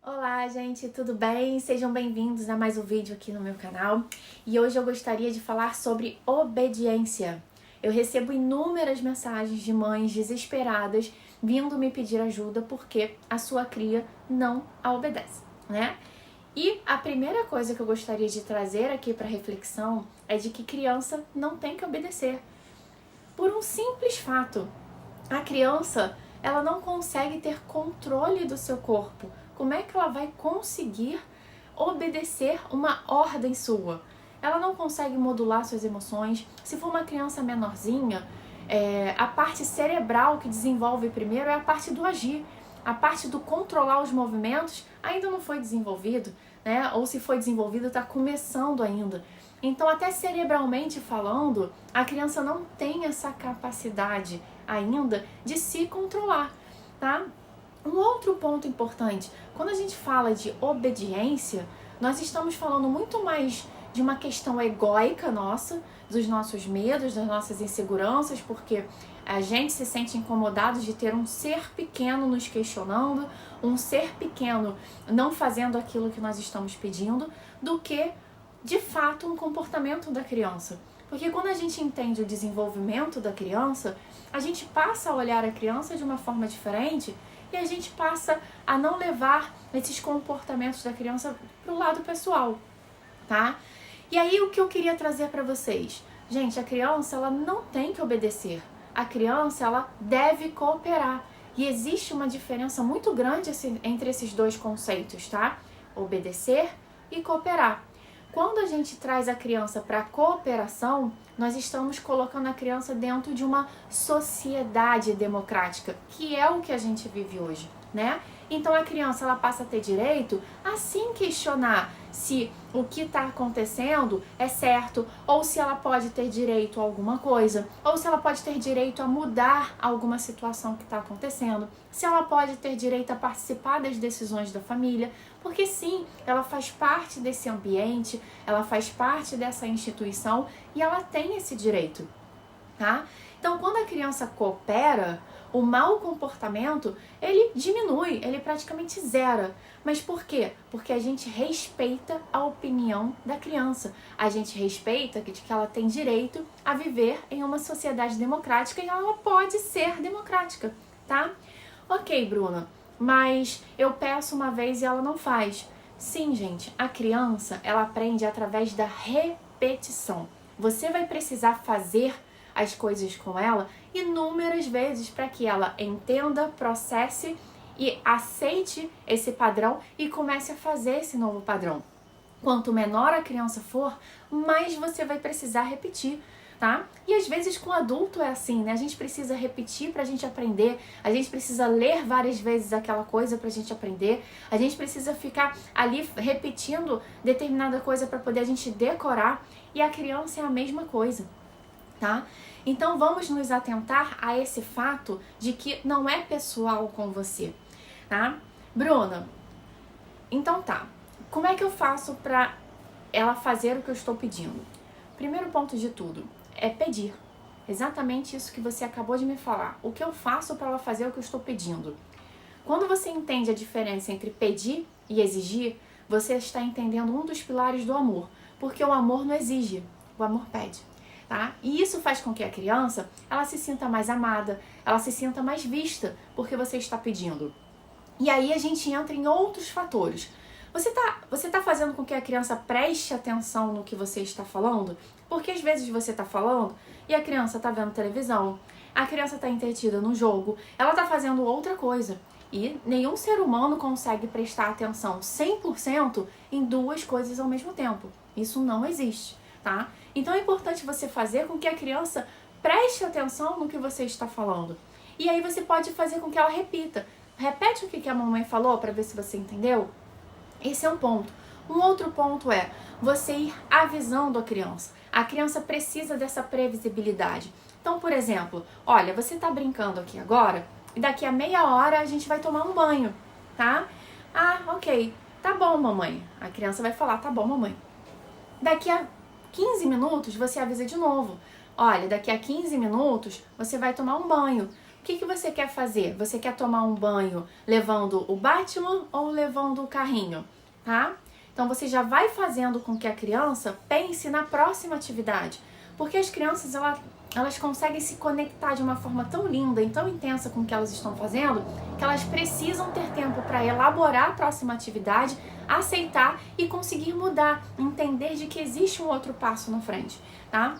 Olá, gente, tudo bem? Sejam bem-vindos a mais um vídeo aqui no meu canal. E hoje eu gostaria de falar sobre obediência. Eu recebo inúmeras mensagens de mães desesperadas vindo me pedir ajuda porque a sua cria não a obedece, né? E a primeira coisa que eu gostaria de trazer aqui para reflexão é de que criança não tem que obedecer. Por um simples fato, a criança, ela não consegue ter controle do seu corpo. Como é que ela vai conseguir obedecer uma ordem sua? Ela não consegue modular suas emoções. Se for uma criança menorzinha, a parte cerebral que desenvolve primeiro é a parte do agir. A parte do controlar os movimentos ainda não foi desenvolvido, né? Ou se foi desenvolvido, está começando ainda. Então, até cerebralmente falando, a criança não tem essa capacidade ainda de se controlar, tá? Um outro ponto importante, quando a gente fala de obediência, nós estamos falando muito mais de uma questão egóica nossa, dos nossos medos, das nossas inseguranças, porque a gente se sente incomodado de ter um ser pequeno nos questionando, um ser pequeno não fazendo aquilo que nós estamos pedindo, do que, de fato, um comportamento da criança. Porque quando a gente entende o desenvolvimento da criança, a gente passa a olhar a criança de uma forma diferente e a gente passa a não levar esses comportamentos da criança para o lado pessoal, tá? E aí o que eu queria trazer para vocês? Gente, a criança, ela não tem que obedecer. A criança, ela deve cooperar. E existe uma diferença muito grande entre esses dois conceitos, tá? Obedecer e cooperar. Quando a gente traz a criança para a cooperação, nós estamos colocando a criança dentro de uma sociedade democrática, que é o que a gente vive hoje, né? Então a criança, ela passa a ter direito a sim questionar se o que está acontecendo é certo, ou se ela pode ter direito a alguma coisa, ou se ela pode ter direito a mudar alguma situação que está acontecendo, se ela pode ter direito a participar das decisões da família, porque sim, ela faz parte desse ambiente, ela faz parte dessa instituição e ela tem esse direito, tá? Então, quando a criança coopera, o mau comportamento, ele diminui, ele praticamente zera. Mas por quê? Porque a gente respeita a opinião da criança. A gente respeita de que ela tem direito a viver em uma sociedade democrática e ela pode ser democrática, tá? Ok, Bruna, mas eu peço uma vez e ela não faz. Sim, gente, a criança, ela aprende através da repetição. Você vai precisar fazer as coisas com ela inúmeras vezes para que ela entenda, processe e aceite esse padrão e comece a fazer esse novo padrão. Quanto menor a criança for, mais você vai precisar repetir, tá? E às vezes com adulto é assim, né? A gente precisa repetir pra gente aprender, a gente precisa ler várias vezes aquela coisa pra gente aprender, a gente precisa ficar ali repetindo determinada coisa para poder a gente decorar, e a criança é a mesma coisa, tá? Então vamos nos atentar a esse fato de que não é pessoal com você, tá? Bruna, então tá, como é que eu faço pra ela fazer o que eu estou pedindo? Primeiro ponto de tudo é pedir. Exatamente isso que você acabou de me falar. O que eu faço para ela fazer o que eu estou pedindo? Quando você entende a diferença entre pedir e exigir, você está entendendo um dos pilares do amor, porque o amor não exige, o amor pede. Tá? E isso faz com que a criança, ela se sinta mais amada, ela se sinta mais vista, porque você está pedindo. E aí a gente entra em outros fatores. Você tá fazendo com que a criança preste atenção no que você está falando? Porque às vezes você está falando e a criança está vendo televisão, a criança está entretida no jogo, ela está fazendo outra coisa. E nenhum ser humano consegue prestar atenção 100% em duas coisas ao mesmo tempo. Isso não existe, tá? Então é importante você fazer com que a criança preste atenção no que você está falando. E aí você pode fazer com que ela repita. Repete o que a mamãe falou para ver se você entendeu. Esse é um ponto. Um outro ponto é você ir avisando a criança. A criança precisa dessa previsibilidade. Então, por exemplo, olha, você tá brincando aqui agora e daqui a meia hora a gente vai tomar um banho, tá? Ah, ok. Tá bom, mamãe. A criança vai falar, tá bom, mamãe. Daqui a 15 minutos você avisa de novo. Olha, daqui a 15 minutos você vai tomar um banho. que você quer fazer? Você quer tomar um banho levando o Batman ou levando o carrinho, tá? Então você já vai fazendo com que a criança pense na próxima atividade, porque as crianças elas conseguem se conectar de uma forma tão linda e tão intensa com o que elas estão fazendo, que elas precisam ter tempo para elaborar a próxima atividade, aceitar e conseguir mudar, entender de que existe um outro passo na frente, tá?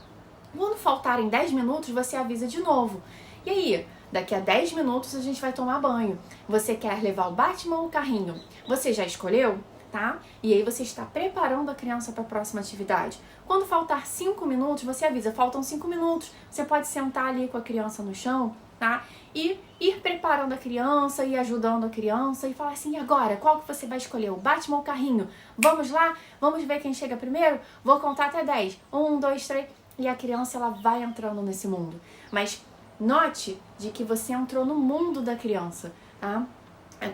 Quando faltarem 10 minutos, você avisa de novo. E aí, daqui a 10 minutos a gente vai tomar banho. Você quer levar o Batman ou o carrinho? Você já escolheu? Tá? E aí você está preparando a criança para a próxima atividade. Quando faltar 5 minutos, você avisa, faltam 5 minutos. Você pode sentar ali com a criança no chão, tá? E ir preparando a criança e ajudando a criança e falar assim, e agora, qual que você vai escolher? O Batman ou o carrinho? Vamos lá? Vamos ver quem chega primeiro? Vou contar até 10. 1, 2, 3. E a criança, ela vai entrando nesse mundo. Mas note de que você entrou no mundo da criança, tá?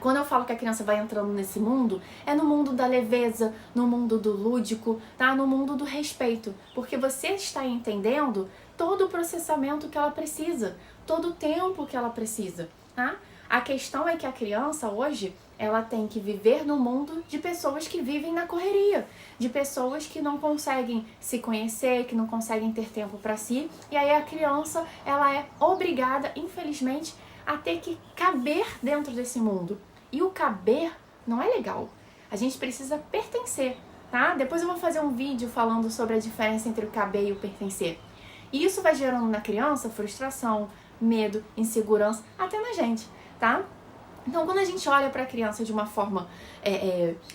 Quando eu falo que a criança vai entrando nesse mundo, é no mundo da leveza, no mundo do lúdico, tá? No mundo do respeito. Porque você está entendendo todo o processamento que ela precisa, todo o tempo que ela precisa, tá? A questão é que a criança hoje, ela tem que viver no mundo de pessoas que vivem na correria, de pessoas que não conseguem se conhecer, que não conseguem ter tempo para si. E aí a criança, ela é obrigada, infelizmente, a ter que caber dentro desse mundo. E o caber não é legal. A gente precisa pertencer, tá? Depois eu vou fazer um vídeo falando sobre a diferença entre o caber e o pertencer. E isso vai gerando na criança frustração, medo, insegurança, até na gente, tá? Então, quando a gente olha para a criança de uma forma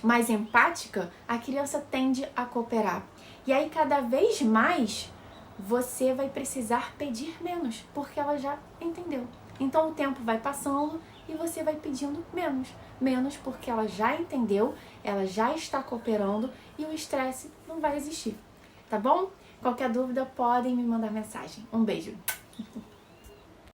mais empática, a criança tende a cooperar. E aí, cada vez mais, você vai precisar pedir menos, porque ela já entendeu. Então o tempo vai passando e você vai pedindo menos. Menos porque ela já entendeu, ela já está cooperando e o estresse não vai existir. Tá bom? Qualquer dúvida podem me mandar mensagem. Um beijo!